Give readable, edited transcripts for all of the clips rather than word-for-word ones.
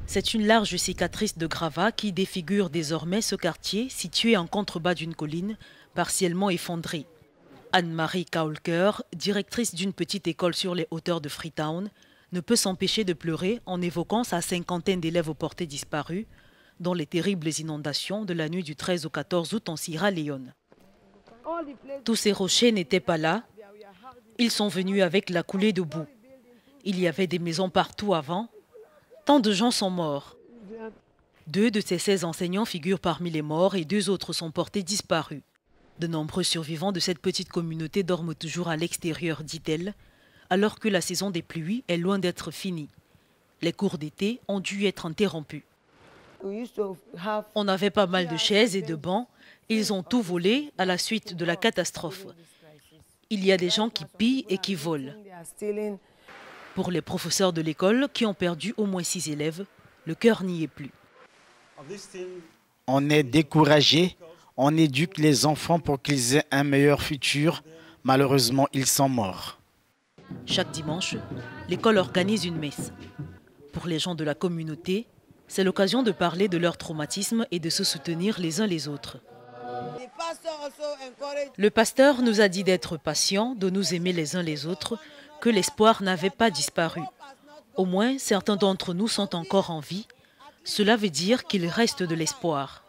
C'est une large cicatrice de gravats qui défigure désormais ce quartier situé en contrebas d'une colline, partiellement effondrée. Anne-Marie Kaulker, directrice d'une petite école sur les hauteurs de Freetown, ne peut s'empêcher de pleurer en évoquant sa cinquantaine d'élèves portés disparus dans les terribles inondations de la nuit du 13 au 14 août en Sierra Leone. Tous ces rochers n'étaient pas là. Ils sont venus avec la coulée de boue. Il y avait des maisons partout avant. Tant de gens sont morts. 2 de ces 16 enseignants figurent parmi les morts et 2 autres sont portés disparus. De nombreux survivants de cette petite communauté dorment toujours à l'extérieur, dit-elle, alors que la saison des pluies est loin d'être finie. Les cours d'été ont dû être interrompus. On avait pas mal de chaises et de bancs. Ils ont tout volé à la suite de la catastrophe. Il y a des gens qui pillent et qui volent. Pour les professeurs de l'école qui ont perdu au moins 6 élèves, le cœur n'y est plus. On est découragé, on éduque les enfants pour qu'ils aient un meilleur futur. Malheureusement, ils sont morts. Chaque dimanche, l'école organise une messe. Pour les gens de la communauté, c'est l'occasion de parler de leur traumatisme et de se soutenir les uns les autres. Le pasteur nous a dit d'être patients, de nous aimer les uns les autres, que l'espoir n'avait pas disparu. Au moins, certains d'entre nous sont encore en vie. Cela veut dire qu'il reste de l'espoir.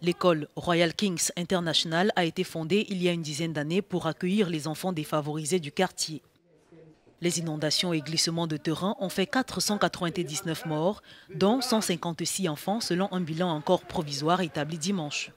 L'école Royal Kings International a été fondée il y a une dizaine d'années pour accueillir les enfants défavorisés du quartier. Les inondations et glissements de terrain ont fait 499 morts, dont 156 enfants selon un bilan encore provisoire établi dimanche.